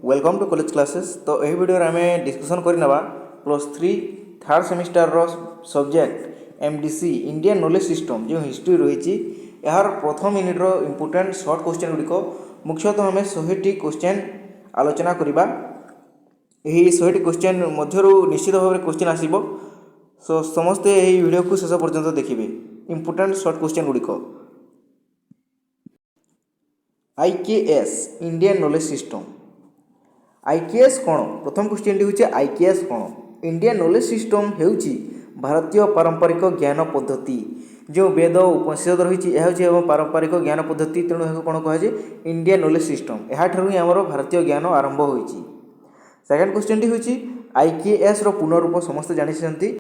Welcome to college classes. तो यही video आम डिस्कसन करना +3 third semester subject MDC Indian knowledge system जो हिस्ट्री रही यार प्रथम यूनिट्र इंपोर्टेंट सर्ट क्वेश्चन गुड़िक मुख्यतः आम 100टी क्वेश्चन आलोचना करवा। यही 100टी क्वेश्चन मध्य निश्चित भाव में क्वेश्चन आसो, सो समस्ते यही वीडियो को शेष पर्यंत देखिए। इंपोर्टेंट सर्ट क्वेश्चन गुड़िक IKS Indian knowledge system. IKS कौन? प्रथम क्वेश्चन टी आईकेएस कौन? इंडियन नॉलेज सिस्टम हेउची भारतीय पारंपरिक ज्ञान पद्धति जो वेद उपनिषद रही है पारंपरिक ज्ञान पद्धति, तेणु यह कौन कहुए इंडियन नॉलेज सिस्टम। यहाँ ही आमर भारतीय ज्ञान आरंभ होती। सेकेंड क्वेश्चन टी हूँ आईकेएस पुनरूप समस्ते जानी।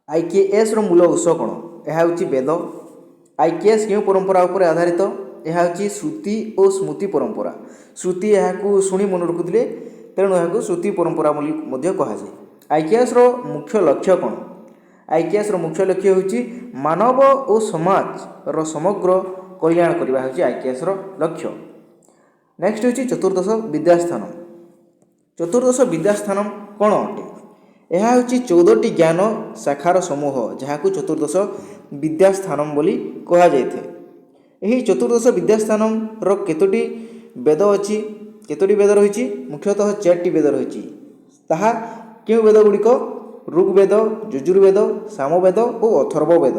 आईकेएस मूल उत्स कौन? यह हूँ वेद। आईकेएस क्यों परंपरा उपर आधारित? यह हूँ श्रुति और स्मृति परंपरा। श्रुति यहाँ शुणी मन रखुले, तेणु यहाँ श्रुति परंपरा कहुए। आईकेएस मुख्य लक्ष्य कौन? आईकेएस मुख्य लक्ष्य हूँ मानव और समाज समग्र कल्याण करने हूँ आईकेएस लक्ष्य। नेक्स्ट हूँ चतुर्दश विद्यास्थान। चतुर्दश विद्यास्थान कौन अटे? यह हूँ 14टी ज्ञान शाखार समूह जहाँ चतुर्दश विद्यास्थान बोली कहुए। यही चतुर्दश विद्यास्थान केतोटी वेद अच्छी? केतोटी वेद रही? मुख्यतः 4टी वेद रही। ताहा क्यों वेद गुड़िक? ऋग्वेद, यजुर्वेद, सामवेद और अथर्ववेद।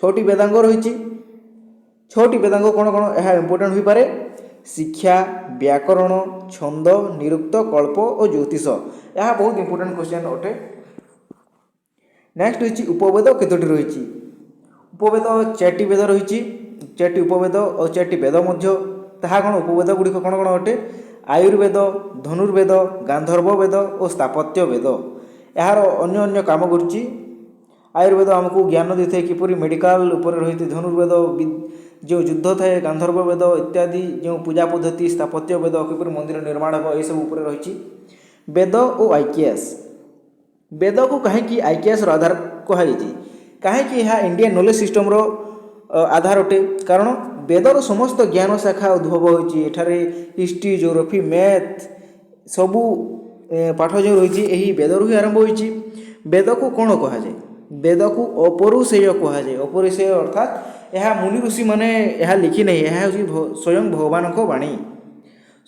6टी वेदांग रही। 6टी वेदांग कौन कौन? यह इंपोर्टेंट हो पारे शिक्षा, व्याकरण, छंद, निरुक्त, कल्प और ज्योतिष। यह बहुत इंपोर्टेंट क्वेश्चन अटे। नेक्स्ट हूँ उपवेद केतोटी रही? उपवेद 4टी वेद रही। 4टी उपवेद और 4टी वेद मध्य ताहा कौन? उपवेद गुड़िक कौन कौन अटे? आयुर्वेद, धनुर्वेद, गांधर्व वेद और स्थापत्य वेद। यार अन्य अन्य काम करुच्ची। आयुर्वेद आमको ज्ञान दे था किपरि मेडिकल उपर रही। धनुर्वेद जो युद्ध थाए, गांधर्व वेद इत्यादि जो पूजा पद्धति, स्थापत्य वेद किपरि मंदिर निर्माण हो, यह सब उपर रही। वेद और आईकेएस। वेद को कहीं आईकेएस आधार कहुई? कहीं यह इंडियन नॉलेज सिस्टम आधार अटे। कारण वेदर समस्त ज्ञान शाखा उद्भव होती। हिस्ट्री, ज्योग्राफी, मैथ सबू पाठ जो रही यही वेदर ही आरंभ होती। वेद को कौन कहुए? वेद को अपरुषेय कहुए। अपरुषेय अर्थात यह मुनि ऋषि मैंने यह लिखि नहीं, यह हूँ स्वयं भगवान को वाणी।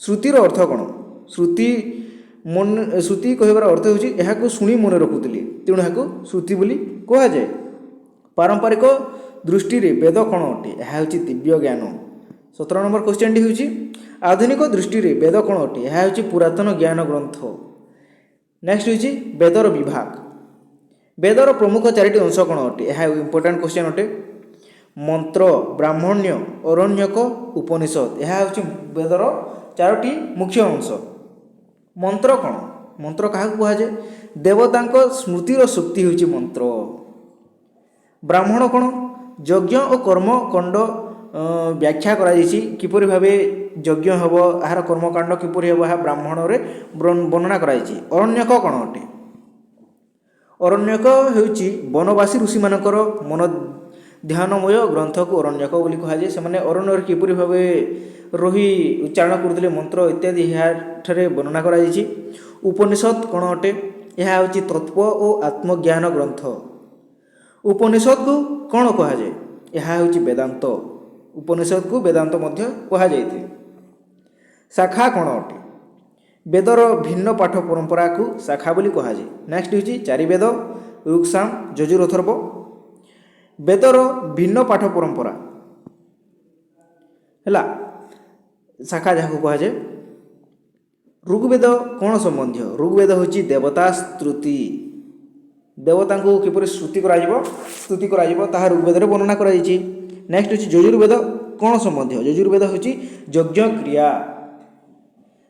श्रुतिर अर्थ कौन? श्रुति कहबार अर्थ हूँ शुणी मन रखुली, तेणु यहाँ श्रुति बोली कहुए। पारंपरिक दृष्टि वेद कौन अटे? यह हूँ दिव्य ज्ञान। 17 नंबर क्वेश्चन टी हूँ आधुनिक दृष्टि वेद कौन अटे? यह हूँ पुरातन ज्ञान ग्रंथ। नेक्स्ट हूँ वेदर विभाग। वेदर प्रमुख 4टी अंश कौन अटे? यह इंपोर्टेंट क्वेश्चन अटे। मंत्र, ब्राह्मण्य, अरण्यक, उपनिषद। यह हूँ वेदर 4टी मुख्य अंश। मंत्र कौन? मंत्र क्या कहुए? देवता स्मृतिर शक्ति हूँ मंत्र। ब्राह्मण कौन? यज्ञ और कर्म कांड व्याख्या किपरि भावे यज्ञ हम, यार कर्मकांड किपरि हम, यह ब्राह्मण वर्णना कराई। अरण्यक कौन अटे? अरण्यक होउची वनवासी ऋषि मानकर मन ध्यानमय ग्रंथ को अरण्यक बोली कहुए। से अरण्य किपरि भावे रही उच्चारण करते मंत्र इत्यादि यहाँ वर्णना कराई। उपनिषद कौन अटे? यह हूँ तत्व और आत्मज्ञान ग्रंथ। उपनिषद को कौन कहुए? यह हूँ वेदांत। उपनिषद को वेदांत मध्य कहुए। शाखा कौन अटे? वेदर भिन्न पाठ परंपरा को शाखा बोली कहुए। नेक्स्ट हूँ 4 वेद ऋक्साम, यजुर, अथर्व। वेदर भिन्न पाठ परंपरा है शाखा जहाँ कहुए। ऋग्वेद कौन संबंधी? ऋग्वेद हूँ देवता स्तुति। देवता को किपरि स्तुति स्तुति करा ऋग्वेद वर्णना कराई। नेक्स्ट हूँ यजुर्वेद कौन संबंधी? यजुर्वेद हूँ यज्ञ क्रिया।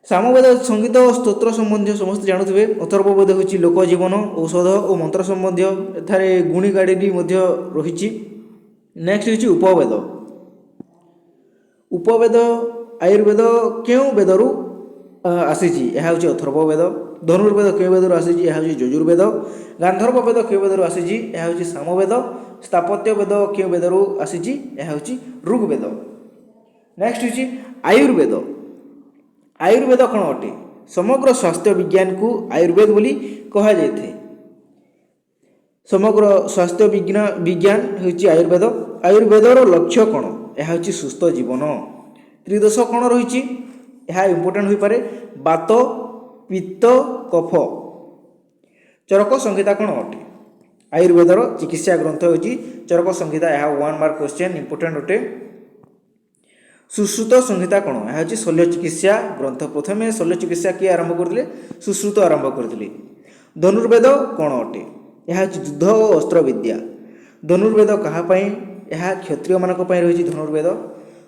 सामवेद संगीत और स्तोत्र संबंधी समस्त जानुवे। अथर्ववेद हूँ लोकजीवन, औषध और मंत्र संबंधी। एठारे गुणी गाड़ी रही। नेक्स्ट हूँ उपवेद। उपवेद आयुर्वेद क्यों वेदरू आसी? यह हूँ अथर्ववेद। धनुर्वेद क्यों वेदरू आसी? यह हूँ यजुर्वेद। गांधर्व वेद क्यों वेदरू आसी? यह हूँ सामवेद। स्थापत्य वेद क्यों वेदरू आसी? यह हूँ ऋग्वेद। नेक्स्ट हूँ आयुर्वेद। आयुर्वेद कौन अटे? समग्र स्वास्थ्य विज्ञान को आयुर्वेद बोली कहा जाए। समग्र स्वास्थ्य विज्ञान होची आयुर्वेद। आयुर्वेदर लक्ष्य कौन? यह होची सुस्थ जीवन। त्रिदोष कौन रही? यह इम्पोर्टाट हो पारे बात, पित्त, कफ। चरक संहिता कौन अटे? आयुर्वेदर चिकित्सा ग्रंथ होची चरक संहिता। यह 1 मार्क क्वेश्चन इम्पोर्टाट अटे। सुश्रुत संहिता कौन? यह होची शल्य चिकित्सा ग्रंथ। प्रथम शल्य चिकित्सा किए आरंभ करते? सुश्रुत आरंभ करते। धनुर्वेद कौन अटे? यह युद्ध और अस्त्र विद्या। धनुर्वेद कहाँपाई? यह क्षत्रिय मान रही धनुर्वेद।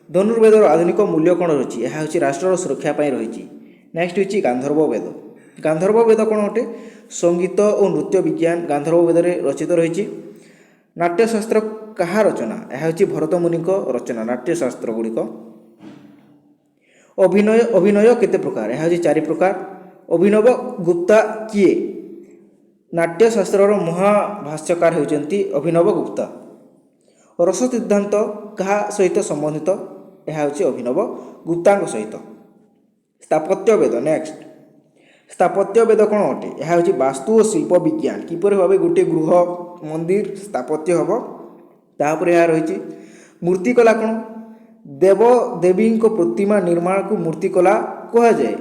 धनुर्वेदर आधुनिक मूल्य कौन रही? यह हूँ राष्ट्र सुरक्षा रही। नेक्स्ट हूँ गांधर्व वेद। गांधर्व वेद कौन अटे? संगीत और नृत्य विज्ञान गांधर्व वेद रचित रही। नाट्यशास्त्र कहा रचना? यह हूँ भरत मुनि रचना नाट्यशास्त्र गुड़िक। अभिनय केते प्रकार? यह हूँ 4 प्रकार। अभिनव गुप्ता किए? नाट्यशास्त्र महाभाष्यकार होती अभिनव गुप्ता। रस सिद्धांत क्या सहित संबंधित? यह हूँ अभिनव गुप्ता सहित। स्थापत्य वेद। नेक्स्ट स्थापत्य वेद कौन अटे? यह हूँ वास्तु और शिल्प विज्ञान किपर भाव गोटे गृह मंदिर स्थापत्य हम तापर यह रही। मूर्तिकला कौन? देव देवी प्रतिमा निर्माण को मूर्तिकला कह जाए।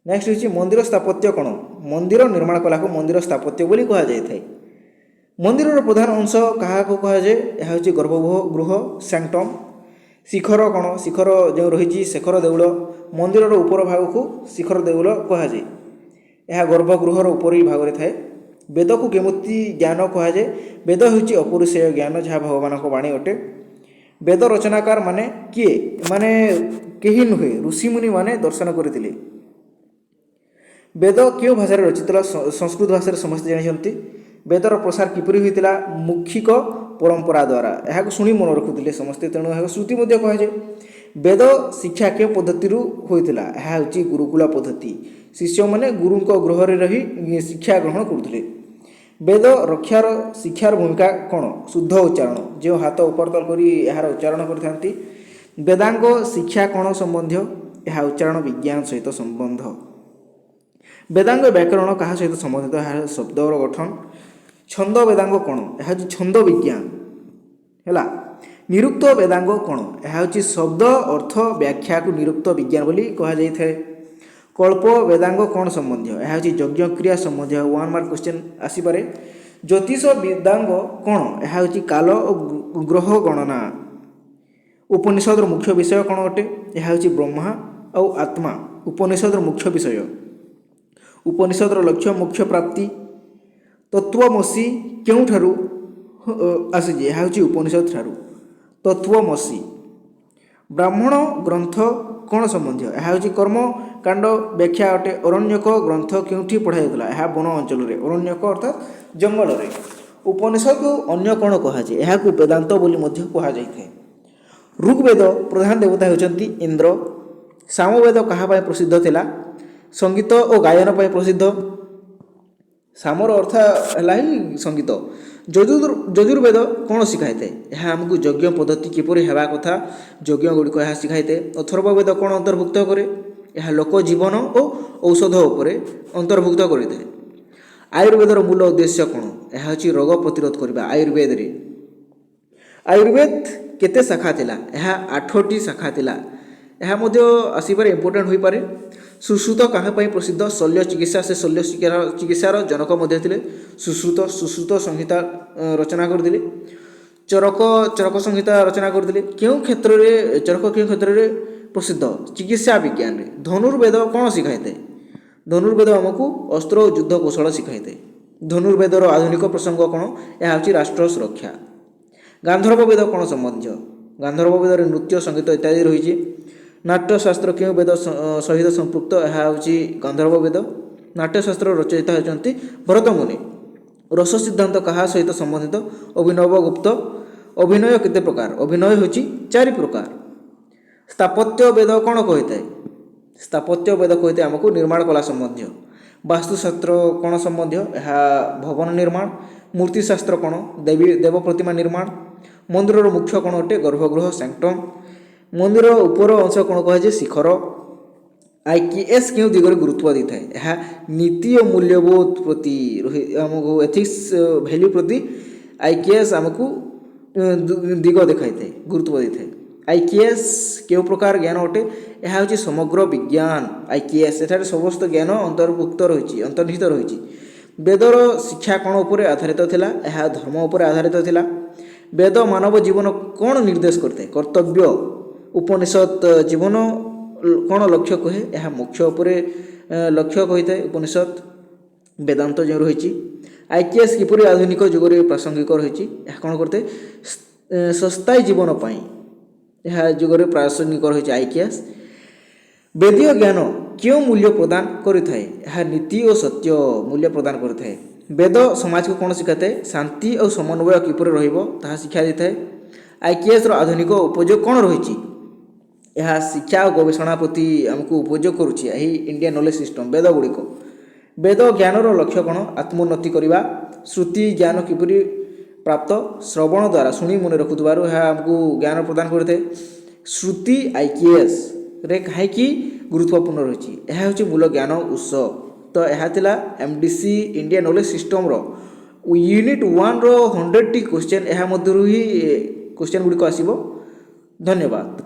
नेक्स्ट हूँ मंदिर स्थापत्य कौन? मंदिर निर्माण कला को मंदिर स्थापत्य बोली कह जाए। मंदिर प्रधान अंश क्या कह जाए? यह हूँ गर्भगृह सैंक्टम। शिखर कौन? शिखर जो रही शेखर देउल। मंदिर उपर भाग को शिखर देउल कह जाए। यह गर्भगृहर उपरी भाग में थाए। वेद को केमुति ज्ञान कह जाए? वेद हूँ अपरिसय ज्ञान जहाँ भगवान वाणी अटे। वेद रचनाकार माने किए? माने कहीं नुहे ऋषिमुनि माने दर्शन करते। वेद क्यों भाषा रचित? संस्कृत भाषा समस्ते जानते। वेदर प्रसार किपरि होता? मौखिक परंपरा द्वारा। यह शुणी मन रखुले समस्ते, तेणु यह श्रुति कह जाए। वेद शिक्षा क्यों पद्धति होता? यह हूँ गुरुकुल पद्धति। शिष्य मैंने गुरु गृह रही शिक्षा ग्रहण करते। वेद रक्षार शिक्षार भूमिका कौन? शुद्ध उच्चारण। जो हाथ ऊपर तल कर यार उच्चारण करते। वेदांग शिक्षा कौन संबंध? यह उच्चारण विज्ञान सहित संबंध। वेदांग व्याकरण क्या सहित संबंधित? यह शब्दर गठन। छंद वेदांग कौन? यह छंद विज्ञान है। निरुक्त वेदांग कौन? यह हूँ शब्द अर्थ व्याख्या को निरुक्त विज्ञान बोली कह जाए। कल्प वेदांग कौन संबंध? यह हूँ यज्ञ क्रिया संबंध। 1 मार्क क्वेश्चन आसीपे। ज्योतिष वेदांग कौन? यह हूँ काल और ग्रह गणना। उपनिषद मुख्य विषय कौन अटे? यह हूँ ब्रह्मा और आत्मा उपनिषद मुख्य विषय। उपनिषद लक्ष्य मोक्ष प्राप्ति। तत्वमसी क्यों ठारू आसी? यह हूँ उपनिषद ठारू तत्वमसी। ब्राह्मण ग्रंथ कौन संबंध? यह हूँ कर्म कांड व्याख्या अटे। अरण्यक ग्रंथ क्योंठी पढ़ा जाता? यह वन अंचल। अरण्यक अर्थात जंगल। उपनिषद को अन्य कौन कह जाए? यह वेदांत बोली कह जाए। ऋग्वेद प्रधान देवता होती इंद्र। सामवेद क्या प्रसिद्ध थिला? संगीत और गायन पर प्रसिद्ध। सामर अर्थ है संगीत। यजुर्वेद कौन शिखाई थे? यह आमको यज्ञ पद्धति किपरि हेबा कथा यज्ञ गुड़िक यह शिखाई थे। अथर्ववेद कौन अंतर्भुक्त करे? यह लोक जीवन और औषध उपरे अंतर्भुक्त करें। आयुर्वेदर मूल उद्देश्य कौन? यह हूँ रोग प्रतिरोध करने। आयुर्वेद केते शाखा थिला? यह 8टी शाखा थिला। यह आसपारे इम्पोर्टाट हो पारे। सुश्रुत क्या प्रसिद्ध? शल्य चिकित्सा। से शल्य चिकित्सार जनक थे सुश्रुत संहिता रचना करते। चरक संहिता रचना करते। क्यों क्षेत्र में चरक क्यों क्षेत्र में प्रसिद्ध? चिकित्सा विज्ञान। धनुर्वेद कौन शिखाई थे? धनुर्वेद आमको अस्त्र और युद्ध कौशल शिखाई थे। धनुर्वेदर आधुनिक प्रसंग कौन? यह हूँ राष्ट्र सुरक्षा। गांधर्व वेद कौन संबंध? गांधर्व वेद नृत्य संगीत इत्यादि रही। नाट्यशास्त्र क्यों वेद सहित संपृक्त? यह हूँ गांधर्व वेद। नाट्यशास्त्र रचयिता होती भरत मुनि। रस सिद्धांत क्या सहित संबंधित? अभिनव गुप्त। अभिनय केते प्रकार? अभिनय हूँ 4 प्रकार। स्थापत्य वेद कौन कही था? स्थापत्य वेद कही आमको निर्माण कला संबंधी। वास्तुशास्त्र कौन संबंधी? यह भवन निर्माण। मूर्तिशास्त्र कौन? देव प्रतिमा निर्माण। मंदिर मुख्य कौन अटे? गर्भगृह सैंक्टम। मंदिर उपर अंश कौन कह? शिखर। आईकेएस केउं दिगरे गुरुत्व देइथाय एहा नीति और मूल्यबोध प्रति आमको एथिक्स वैल्यू प्रति आईकेएस आमको दिग देखाई थाए गुरुत्व देइथाय आईकेएस केउं प्रकार ज्ञान अटे एहा होची समग्र विज्ञान आईकेएस एठारे समस्त ज्ञान अंतर्भुक्त रहिछि अंतर्निहित रहिछि वेदर शिक्षा कोण उपरे आधारित थिला एहा धर्म उपरे आधारित थिला वेद मानव जीवन कोण निर्देश करते कर्तव्य उपनिषद जीवन कोण लक्ष्य कहे यह मोक्ष उपरे लक्ष्य कही थाए उपनिषद वेदांत जो रही आईकेएस किपरि आधुनिक जुगरे प्रासंगिक रही कौन करते सस्ताई जीवन पाई यह जुगरे प्रासंगिक रही आईकेएस वेदीय ज्ञान क्यों मूल्य प्रदान करिथाए यह नीति और सत्य मूल्य प्रदान करिथाए वेद समाज को कौन शिखा थाए शांति और समन्वय किपरि रहिबो ताहा शिक्षा देथाए आईकेएस रो आधुनिक उपयोग कौन रही यह शिक्षा और गवेषणा प्रति आमको उपयोग करुच्ची यही इंडियन नॉलेज सिस्टम वेद गुड़िक वेद ज्ञान लक्ष्य कौन आत्मोन्नति करवा श्रुति ज्ञान किपरि प्राप्त श्रवण द्वारा शुणी मन रखुवर यह आमको ज्ञान प्रदान करते श्रुति आईकेएस रे कहीं गुरुत्वपूर्ण रही यह हूँ मूल ज्ञान उत्स तो यह थिला एमडीसी इंडियन नॉलेज सिस्टम रो यूनिट 1 रो 100 टी क्वेश्चन यह मध्यरु ही क्वेश्चन गुड़िक आसीबो धन्यवाद।